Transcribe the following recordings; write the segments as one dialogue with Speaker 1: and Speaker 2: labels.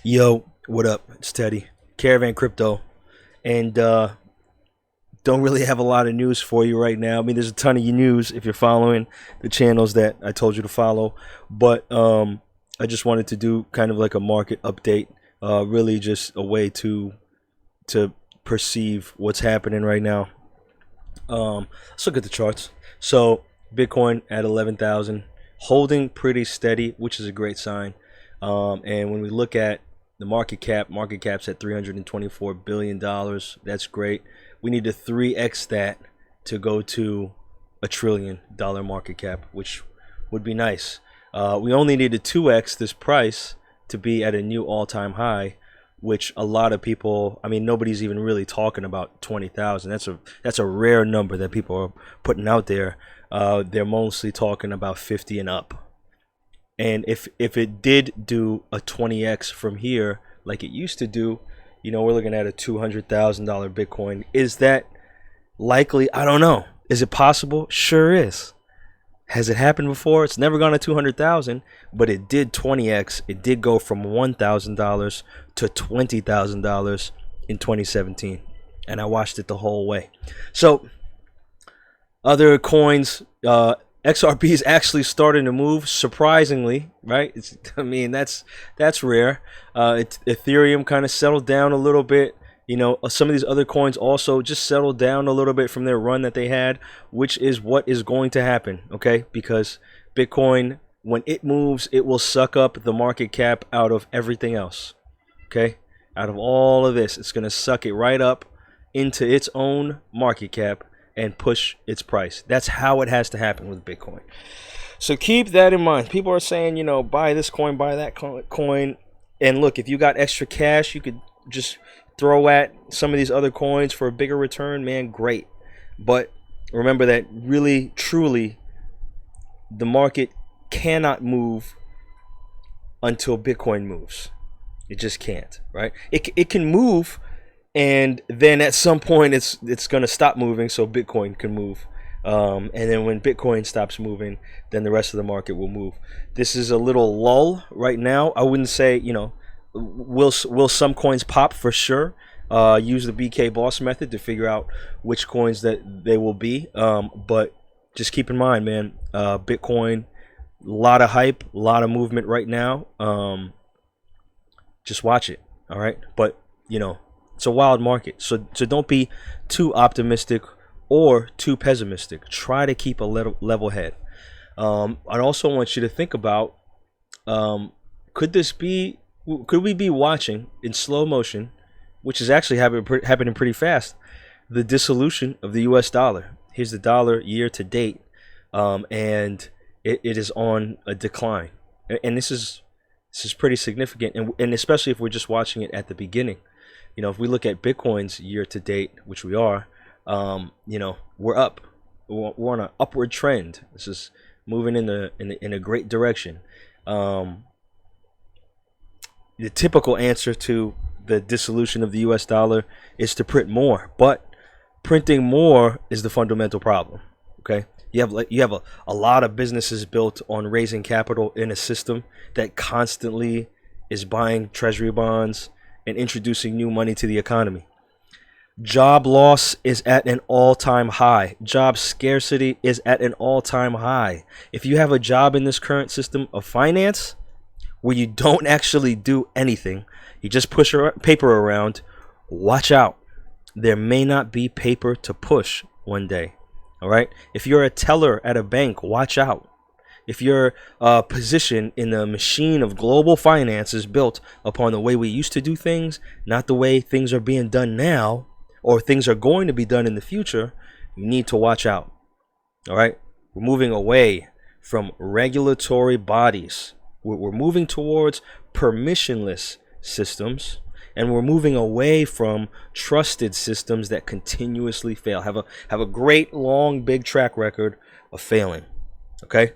Speaker 1: Yo, what up? It's Teddy, Caravan Crypto, and don't really have a lot of news for you right now. I mean, there's a ton of news if you're following the channels that I told you to follow, but I just wanted to do kind of like a market update, really just a way to perceive what's happening right now. Let's look at the charts. So Bitcoin at 11,000, holding pretty steady, which is a great sign. And when we look at the market cap's at $324 billion. That's great. We need to 3x that to go to $1 trillion market cap, which would be nice. We only need to 2x this price to be at a new all-time high, which a lot of people, I mean, nobody's even really talking about 20,000. That's a rare number that people are putting out there. They're mostly talking about 50 and up. And if it did do a 20x from here, like it used to do, you know, we're looking at a $200,000 Bitcoin. Is that likely? I don't know. Is it possible? Sure is. Has it happened before? It's never gone to 200,000, but it did 20x. It did go from $1,000 to $20,000 in 2017, and I watched it the whole way. So other coins, XRP is actually starting to move, surprisingly, right? I mean, that's rare. Ethereum kind of settled down a little bit. You know, some of these other coins also just settled down a little bit from their run that they had, which is what is going to happen, okay? Because Bitcoin, when it moves, it will suck up the market cap out of everything else, okay? Out of all of this, it's going to suck it right up into its own market cap and push its price. That's how it has to happen with Bitcoin. So keep that in mind. People are saying, you know, buy this coin, buy that coin. And look, if you got extra cash, you could just throw at some of these other coins for a bigger return, man, great. But remember that really, truly, the market cannot move until Bitcoin moves. It just can't, right? It can move, and then at some point it's going to stop moving so Bitcoin can move. And then when Bitcoin stops moving, then the rest of the market will move. This is a little lull right now. I wouldn't say, you know, will some coins pop for sure. Use the BK Boss method to figure out which coins that they will be. But just keep in mind, man, Bitcoin, a lot of hype, a lot of movement right now. Just watch it, all right? But, you know, it's a wild market, so don't be too optimistic or too pessimistic. Try to keep a level head. I also want you to think about, could we be watching in slow motion, which is actually happening pretty fast, the dissolution of the U.S. dollar? Here's the dollar year to date, and it is on a decline, and this is pretty significant, and especially if we're just watching it at the beginning. You know, if we look at Bitcoin's year to date, which we are, you know, we're up. We're on an upward trend. This is moving in a great direction. The typical answer to the dissolution of the U.S. dollar is to print more, but printing more is the fundamental problem. Okay, you have a lot of businesses built on raising capital in a system that constantly is buying treasury bonds and introducing new money to the economy. Job loss is at an all-time high. Job scarcity is at an all-time high. If you have a job in this current system of finance where you don't actually do anything, you just push paper around, watch out. There may not be paper to push one day. All right? If you're a teller at a bank, watch out. If your position in the machine of global finance is built upon the way we used to do things, not the way things are being done now, or things are going to be done in the future, you need to watch out. All right? We're moving away from regulatory bodies. We're moving towards permissionless systems, and we're moving away from trusted systems that continuously fail, have a great, long, big track record of failing. Okay?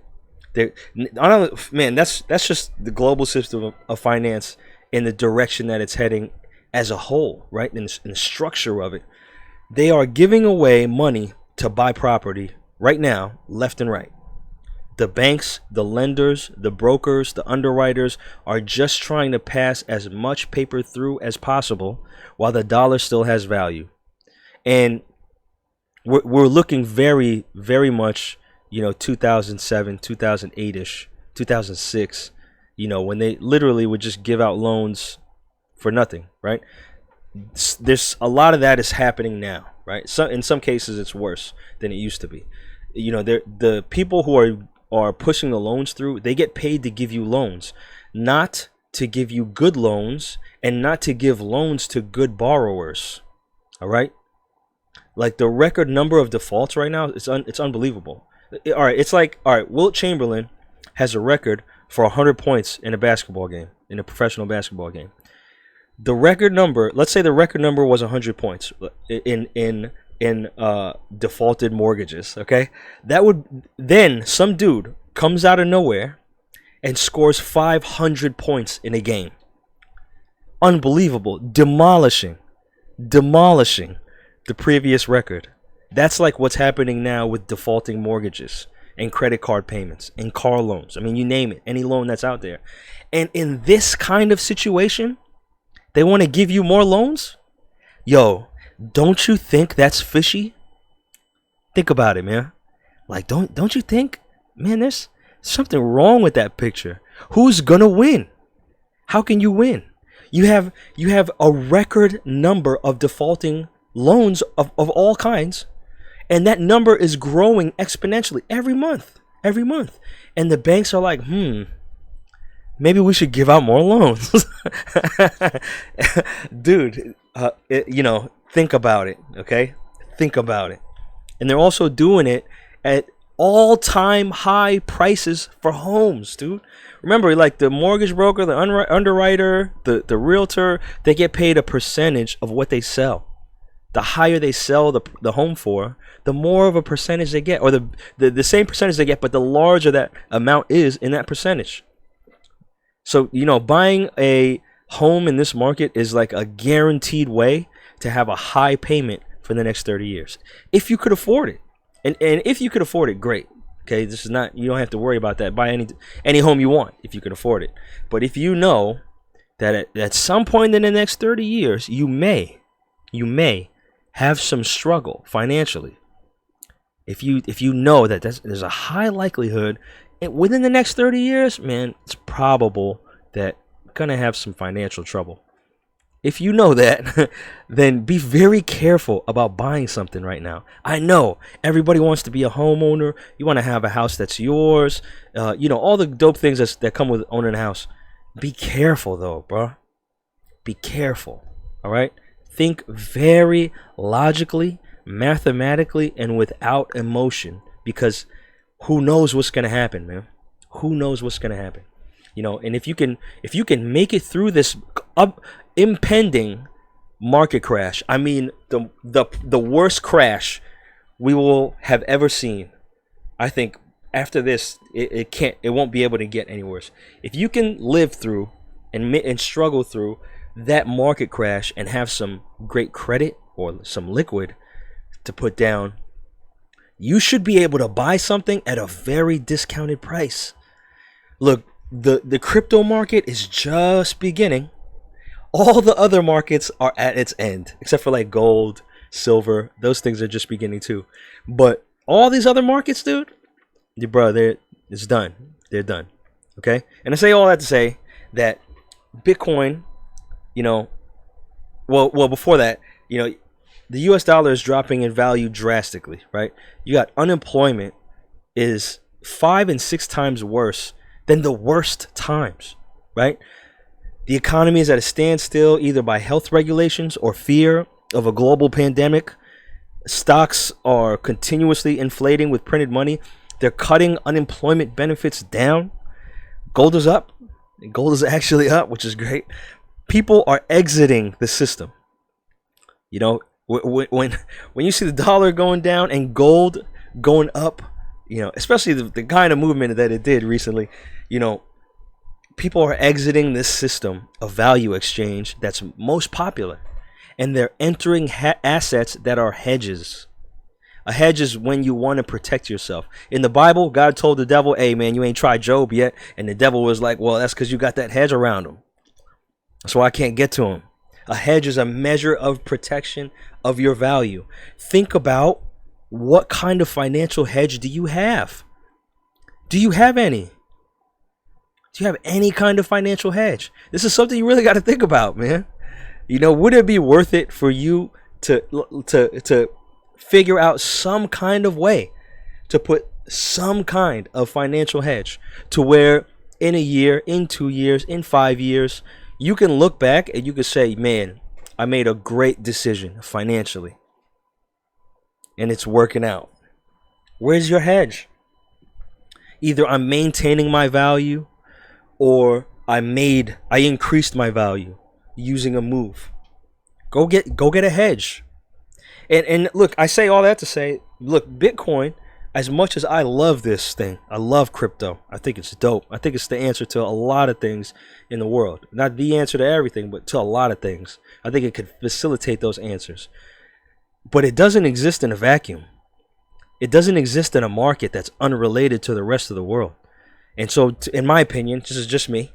Speaker 1: Man, that's just the global system of finance in the direction that it's heading as a whole, right? In the structure of it, they are giving away money to buy property right now, left and right. The banks, the lenders, the brokers, the underwriters are just trying to pass as much paper through as possible while the dollar still has value. And we're looking very, very much, 2007, 2008-ish, 2006, when they literally would just give out loans for nothing, right? There's a lot of that is happening now, right? So in some cases, it's worse than it used to be. The people who are pushing the loans through, they get paid to give you loans, not to give you good loans and not to give loans to good borrowers. All right. Like the record number of defaults right now, it's unbelievable. All right. It's like, all right, Wilt Chamberlain has a record for 100 points in a basketball game, in a professional basketball game. The record number, let's say the record number was 100 points in defaulted mortgages, okay? That would then some dude comes out of nowhere and scores 500 points in a game. Unbelievable. Demolishing the previous record. That's like what's happening now with defaulting mortgages and credit card payments and car loans. I mean, you name it, any loan that's out there. And in this kind of situation, they want to give you more loans? Yo, don't you think that's fishy? Think about it, man. Like, don't you think, man, there's something wrong with that picture? Who's gonna win? How can you win? You have a record number of defaulting loans of all kinds, and that number is growing exponentially every month. And the banks are like, maybe we should give out more loans. Dude, think about it, okay? Think about it. And they're also doing it at all-time high prices for homes, dude. Remember, like the mortgage broker, the underwriter, the realtor, they get paid a percentage of what they sell. The higher they sell the home for, the more of a percentage they get, or the same percentage they get, but the larger that amount is in that percentage. So, buying a home in this market is like a guaranteed way to have a high payment for the next 30 years. If you could afford it. And if you could afford it, great. Okay, this is not, you don't have to worry about that. Buy any home you want if you can afford it. But if you know that at some point in the next 30 years, you may have some struggle financially. If you know that there's a high likelihood within the next 30 years, man, it's probable that you're gonna have some financial trouble. If you know that, then be very careful about buying something right now. I know everybody wants to be a homeowner. You want to have a house that's yours. All the dope things that come with owning a house. Be careful though, bro. Be careful. All right. Think very logically, mathematically, and without emotion, because who knows what's gonna happen, man? Who knows what's gonna happen? And if you can make it through this impending market crash, I mean the worst crash we will have ever seen. I think after this, it won't be able to get any worse. If you can live through and struggle through that market crash and have some great credit or some liquid to put down, you should be able to buy something at a very discounted price. Look, the crypto market is just beginning. All the other markets are at its end, except for like gold, silver. Those things are just beginning too. But all these other markets, dude, it's done. They're done. Okay? And I say all that to say that Bitcoin, before that, the US dollar is dropping in value drastically, right? You got unemployment is 5 and 6 times worse than the worst times, right? The economy is at a standstill either by health regulations or fear of a global pandemic. Stocks are continuously inflating with printed money. They're cutting unemployment benefits down. Gold is up. Gold is actually up, which is great. People are exiting the system. When you see the dollar going down and gold going up, especially the kind of movement that it did recently, people are exiting this system of value exchange that's most popular, and they're entering assets that are hedges. A hedge is when you want to protect yourself. In the Bible, God told the devil, hey man, you ain't tried Job yet. And the devil was like, well, that's because you got that hedge around him, so I can't get to him. A hedge is a measure of protection of your value. Think about, what kind of financial hedge do you have? Do you have any? Do you have any kind of financial hedge? This is something you really got to think about, man. You know, would it be worth it for you to figure out some kind of way to put some kind of financial hedge to where in a year, in 2 years, in 5 years, you can look back and you can say, man, I made a great decision financially and it's working out. Where's your hedge? Either I'm maintaining my value or I increased my value using a move. Go get a hedge. And look, I say all that to say, look, Bitcoin, as much as I love this thing, I love crypto. I think it's dope. I think it's the answer to a lot of things in the world. Not the answer to everything, but to a lot of things. I think it could facilitate those answers. But it doesn't exist in a vacuum. It doesn't exist in a market that's unrelated to the rest of the world. And so, in my opinion, this is just me,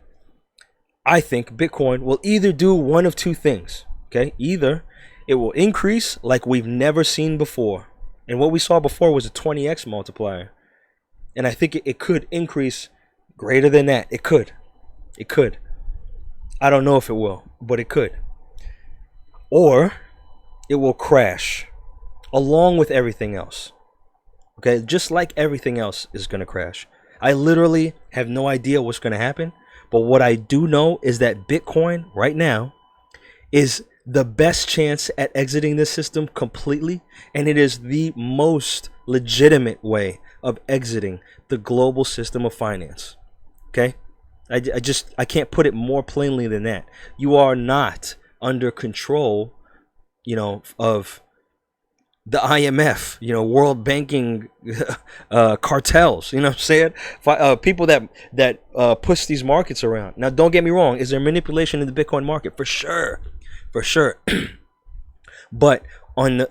Speaker 1: I think Bitcoin will either do one of two things. Okay, either it will increase like we've never seen before. And what we saw before was a 20x multiplier. And I think it could increase greater than that. It could. It could. I don't know if it will, but it could. Or it will crash along with everything else. Okay, just like everything else is going to crash. I literally have no idea what's going to happen. But what I do know is that Bitcoin right now is the best chance at exiting this system completely, and it is the most legitimate way of exiting the global system of finance. Okay, I can't put it more plainly than that. You are not under control, you know, of the IMF, you know, world banking cartels, you know what I'm saying? People that push these markets around. Now, don't get me wrong. Is there manipulation in the Bitcoin market? For sure. For sure. But on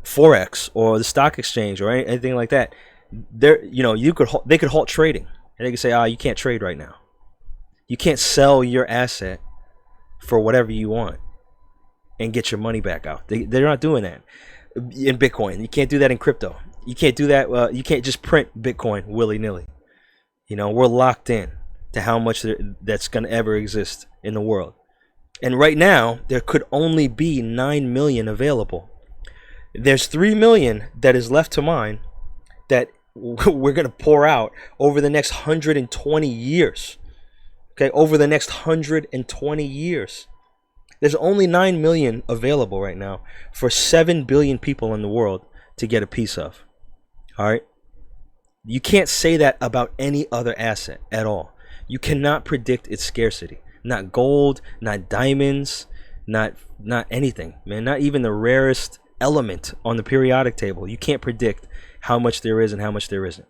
Speaker 1: Forex or the stock exchange or anything like that, there, you know, they could halt trading. And they could say, you can't trade right now. You can't sell your asset for whatever you want and get your money back out. They're not doing that in Bitcoin. You can't do that in crypto. You can't do that. You can't just print Bitcoin willy-nilly. You know, we're locked in to how much that's going to ever exist in the world. And right now, there could only be 9 million available. There's 3 million that is left to mine that we're going to pour out over the next 120 years. Okay, over the next 120 years. There's only 9 million available right now for 7 billion people in the world to get a piece of. All right? You can't say that about any other asset at all. You cannot predict its scarcity. Not gold, not diamonds, not anything, man. Not even the rarest element on the periodic table. You can't predict how much there is and how much there isn't.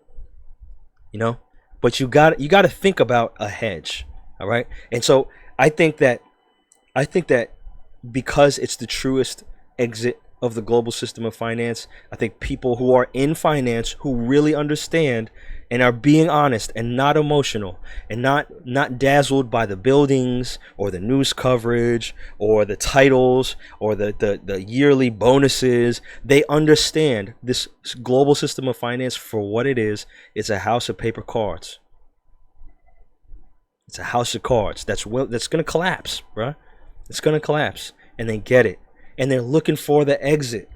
Speaker 1: You know? But you got to think about a hedge. All right? And so I think that because it's the truest exit of the global system of finance, I think people who are in finance, who really understand and are being honest and not emotional and not dazzled by the buildings or the news coverage or the titles or the yearly bonuses, they understand this global system of finance for what it is. It's a house of paper cards. It's a house of cards that's going to collapse, bro. It's going to collapse, and they get it, and they're looking for the exit,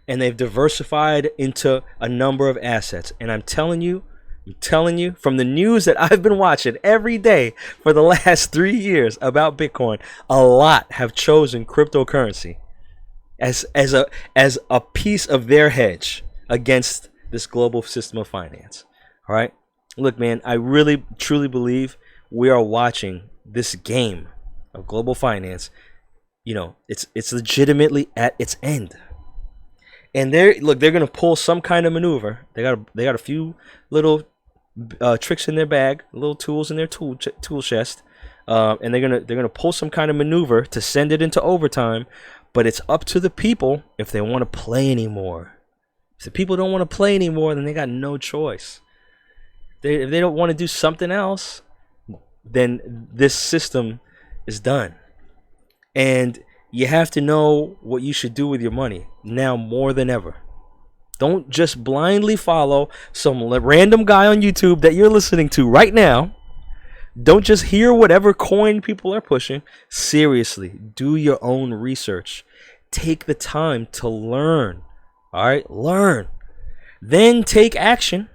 Speaker 1: and they've diversified into a number of assets. And I'm telling you from the news that I've been watching every day for the last 3 years about Bitcoin, a lot have chosen cryptocurrency as a piece of their hedge against this global system of finance. All right, look, man, I really truly believe we are watching this game of global finance. You know, it's legitimately at its end. And they're going to pull some kind of maneuver. They got a few little tricks in their bag, little tools in their tool chest, and they're gonna pull some kind of maneuver to send it into overtime. But it's up to the people if they want to play anymore. If people don't want to play anymore, then they got no choice. If they don't want to do something else, then this system is done. And you have to know what you should do with your money now more than ever. Don't just blindly follow some random guy on YouTube that you're listening to right now. Don't just hear whatever coin people are pushing. Seriously, do your own research. Take the time to learn. All right, learn. Then take action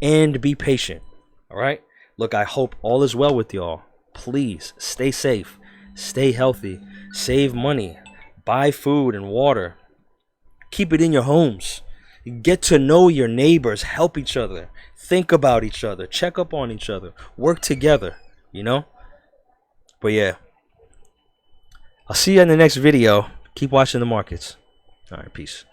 Speaker 1: and be patient. All right. Look, I hope all is well with y'all. Please stay safe, stay healthy, save money, buy food and water. Keep it in your homes. Get to know your neighbors, help each other, think about each other, check up on each other, work together, you know? But yeah, I'll see you in the next video. Keep watching the markets. All right, peace.